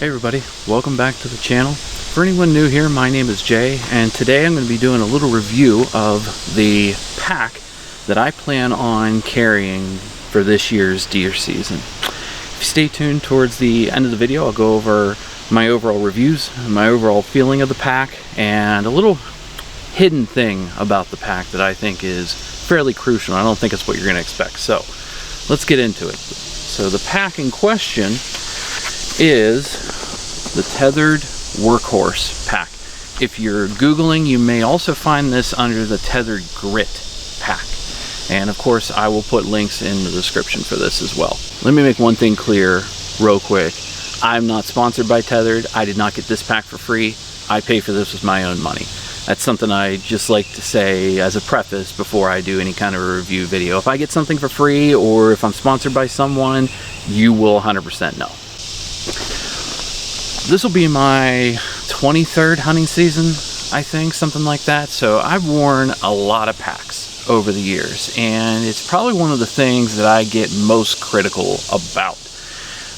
Hey everybody, welcome back to the channel. For anyone new here, my name is Jay, and today I'm going to be doing a little review of the pack that I plan on carrying for this year's deer season. If you stay tuned towards the end of the video, I'll go over my overall reviews, my overall feeling of the pack, and a little hidden thing about the pack that I think is fairly crucial. I don't think it's what you're going to expect. So let's get into it. So the pack in question is the Tethered Workhorse pack. If you're Googling, you may also find this under the Tethered Grit pack. And of course, I will put links in the description for this as well. Let me make one thing clear real quick. I'm not sponsored by Tethered. I did not get this pack for free. I pay for this with my own money. That's something I just like to say as a preface before I do any kind of a review video. If I get something for free or if I'm sponsored by someone, you will 100% know. This will be my 23rd hunting season, I think, something like that. So I've worn a lot of packs over the years, and it's probably one of the things that I get most critical about.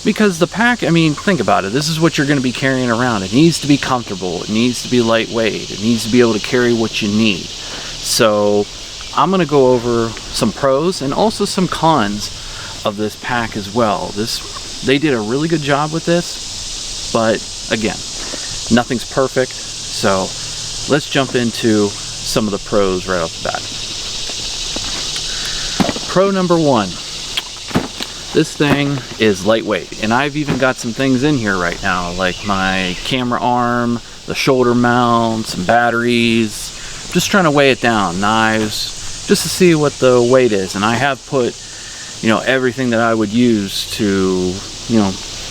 Because the pack, I mean, think about it. This is what you're going to be carrying around. It needs to be comfortable. It needs to be lightweight. It needs to be able to carry what you need. So I'm going to go over some pros and also some cons of this pack as well. They did a really good job with this, but again, nothing's perfect. So let's jump into some of the pros right off the bat. Pro number one. This thing is lightweight, and I've even got some things in here right now, like my camera arm, the shoulder mount, some batteries. Just trying to weigh it down, knives, just to see what the weight is. And I have put, everything that I would use to,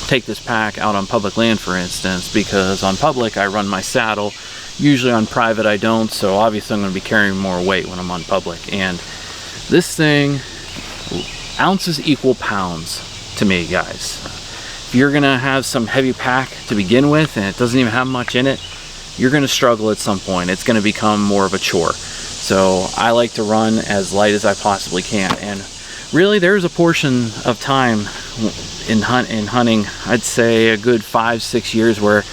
take this pack out on public land, for instance, because on public I run my saddle. Usually on private I don't, so obviously I'm going to be carrying more weight when I'm on public. And this thing, ounces equal pounds to me, guys. If you're gonna have some heavy pack to begin with and it doesn't even have much in it, you're gonna struggle at some point. It's gonna become more of a chore. So I like to run as light as I possibly can. And really, there's a portion of time in hunting, I'd say a good 5-6 years, where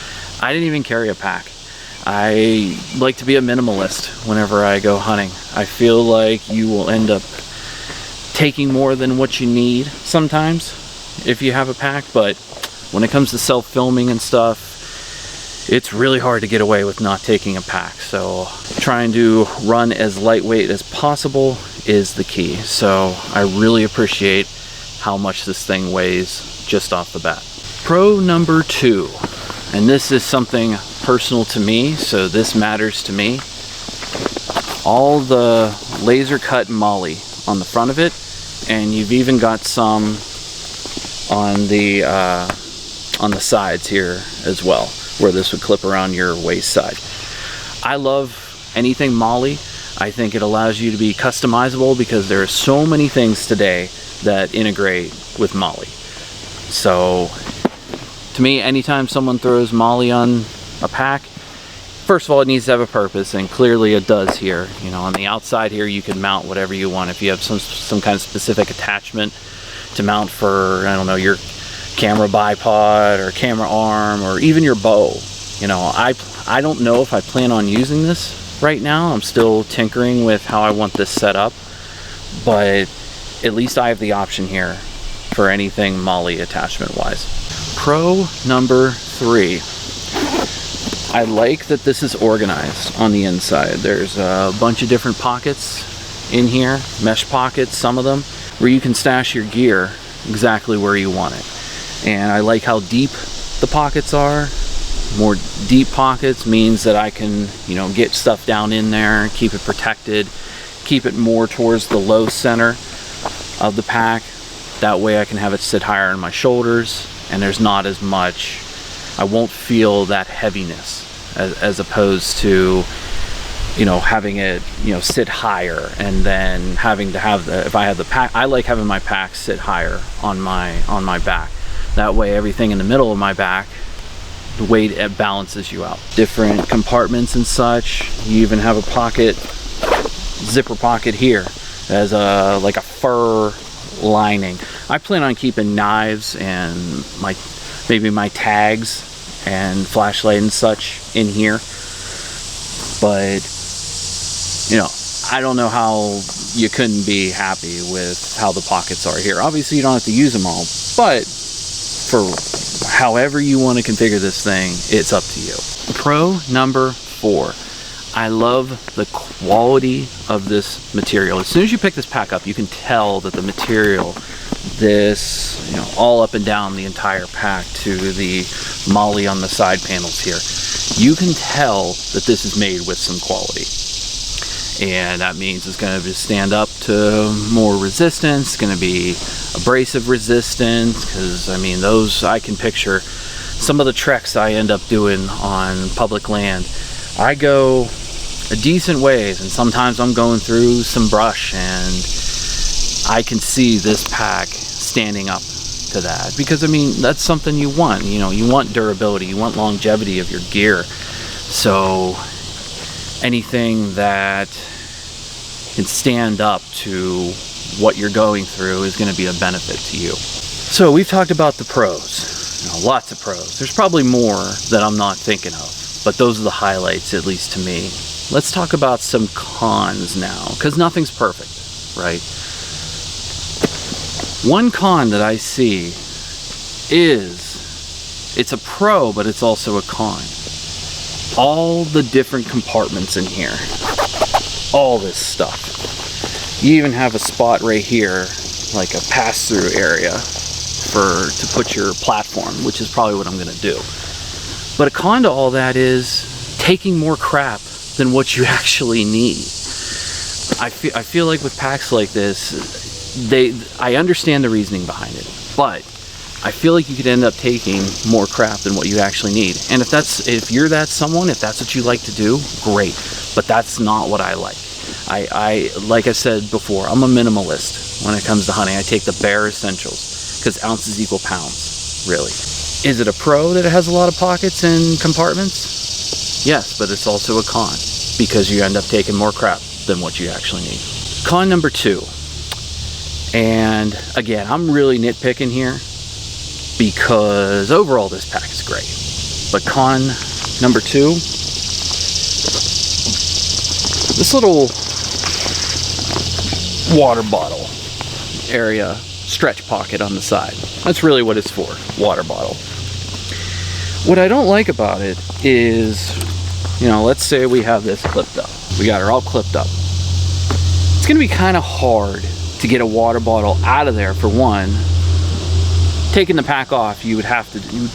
I didn't even carry a pack. I like to be a minimalist whenever I go hunting. I feel like you will end up taking more than what you need sometimes if you have a pack, but when it comes to self-filming and stuff, it's really hard to get away with not taking a pack. So trying to run as lightweight as possible is the key. So I really appreciate how much this thing weighs just off the bat. Pro number two, and this is something personal to me, so this matters to me. All the laser cut MOLLE on the front of it, and you've even got some on the sides here as well, where this would clip around your waist side. I love anything MOLLE. I think it allows you to be customizable because there are so many things today that integrate with MOLLE. So to me, anytime someone throws MOLLE on a pack, first of all, it needs to have a purpose, and clearly it does here. On the outside here, you can mount whatever you want. If you have some kind of specific attachment to mount for, I don't know, your camera bipod or camera arm or even your bow. I don't know if I plan on using this right now. I'm still tinkering with how I want this set up, but at least I have the option here for anything MOLLE attachment wise. Pro number three. I like that this is organized on the inside. There's a bunch of different pockets in here, mesh pockets, some of them, where you can stash your gear exactly where you want it. And I like how deep the pockets are. More deep pockets means that I can, get stuff down in there, keep it protected, keep it more towards the low center of the pack. That way I can have it sit higher on my shoulders, and there's not as much, I won't feel that heaviness as opposed to, having it, sit higher and then having to have if I have the pack, I like having my pack sit higher on my back. That way everything in the middle of my back, the weight, it balances you out. Different compartments and such. You even have a pocket, zipper pocket here as like a fur lining. I plan on keeping knives and my maybe my tags and flashlight and such in here. But, you know, I don't know how you couldn't be happy with how the pockets are here. Obviously, you don't have to use them all, but for however you want to configure this thing, it's up to you. Pro number 4. I love the quality of this material. As soon as you pick this pack up, you can tell that the material, this, you know, all up and down the entire pack to the MOLLE on the side panels here, you can tell that this is made with some quality. And that means it's going to stand up to more resistance, it's going to be abrasive resistant, because I mean, those, I can picture some of the treks I end up doing on public land. I go a decent ways, and sometimes I'm going through some brush, and I can see this pack standing up to that, because I mean, that's something you want. You know, you want durability, you want longevity of your gear. So anything that can stand up to what you're going through is going to be a benefit to you. So we've talked about the pros, you know, lots of pros. There's probably more that I'm not thinking of, but those are the highlights, at least to me. Let's talk about some cons now, because nothing's perfect, right? One con that I see is, it's a pro, but it's also a con. All the different compartments in here, all this stuff. You even have a spot right here, like a pass-through area to put your platform, which is probably what I'm going to do. But a con to all that is taking more crap than what you actually need. I feel like with packs like this, I understand the reasoning behind it, but I feel like you could end up taking more crap than what you actually need. And if you're that someone, if that's what you like to do, great. But that's not what I like. Like I said before, I'm a minimalist when it comes to hunting. I take the bare essentials, because ounces equal pounds, really. Is it a pro that it has a lot of pockets and compartments? Yes, but it's also a con, because you end up taking more crap than what you actually need. Con number 2, and again, I'm really nitpicking here, because overall this pack is great. But con number 2, this little water bottle area, stretch pocket on the side. That's really what it's for, water bottle. What I don't like about it is, you know, let's say we have this clipped up. We got her all clipped up. It's gonna be kind of hard to get a water bottle out of there, for one. Taking the pack off, you would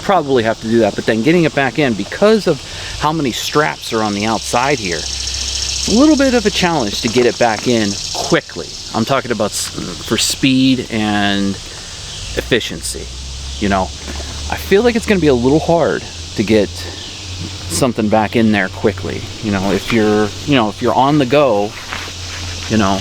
probably have to do that, but then getting it back in, because of how many straps are on the outside here, it's a little bit of a challenge to get it back in quickly. I'm talking about for speed and efficiency. You know, I feel like it's going to be a little hard to get something back in there quickly. You know, if you're on the go, you know,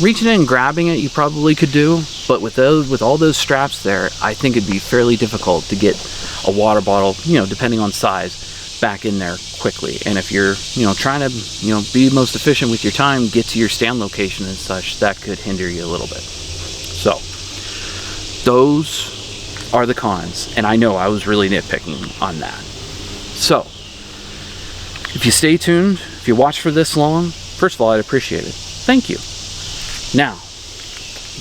reaching in and grabbing it, you probably could do, but with all those straps there, I think it'd be fairly difficult to get a water bottle, you know, depending on size, back in there quickly. And if you're, you know, trying to, you know, be most efficient with your time, get to your stand location and such, that could hinder you a little bit. So those are the cons, and I know I was really nitpicking on that. So if you stay tuned, if you watch for this long, first of all, I'd appreciate it. Thank you. Now,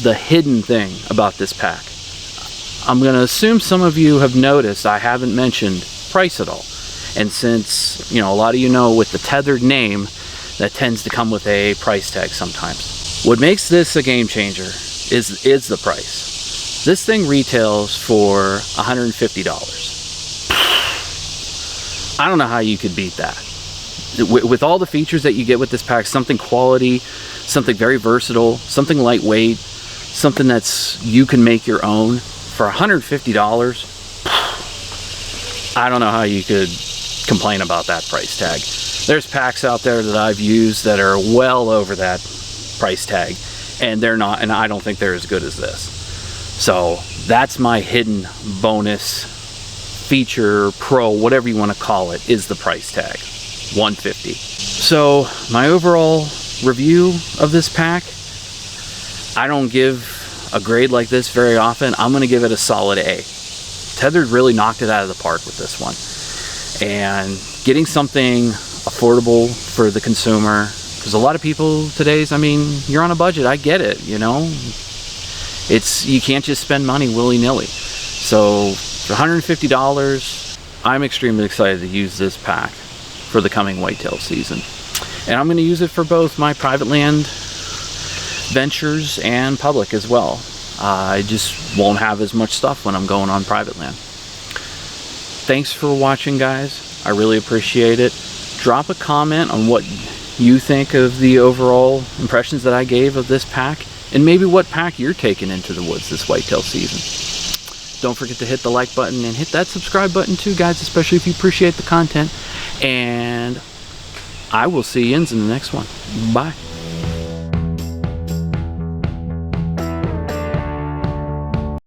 the hidden thing about this pack. I'm going to assume some of you have noticed I haven't mentioned price at all. And since, you know, a lot of you know with the tethered name, that tends to come with a price tag sometimes. What makes this a game changer is the price. This thing retails for $150. I don't know how you could beat that. With all the features that you get with this pack, something quality, something very versatile, something lightweight, something that's you can make your own for $150, I don't know how you could complain about that price tag. There's packs out there that I've used that are well over that price tag, and they're not, and I don't think they're as good as this. So that's my hidden bonus feature, pro, whatever you want to call it, is the price tag, $150. So my overall review of this pack, I don't give a grade like this very often, I'm going to give it a solid A. Tethered really knocked it out of the park with this one. And getting something affordable for the consumer, because a lot of people today's, I mean, you're on a budget, I get it, you know. You can't just spend money willy-nilly. So for $150, I'm extremely excited to use this pack for the coming whitetail season. And I'm going to use it for both my private land ventures and public as well. I just won't have as much stuff when I'm going on private land. Thanks for watching, guys. I really appreciate it. Drop a comment on what you think of the overall impressions that I gave of this pack, and maybe what pack you're taking into the woods this whitetail season. Don't forget to hit the like button and hit that subscribe button too, guys, especially if you appreciate the content. And I will see you in the next one. Bye.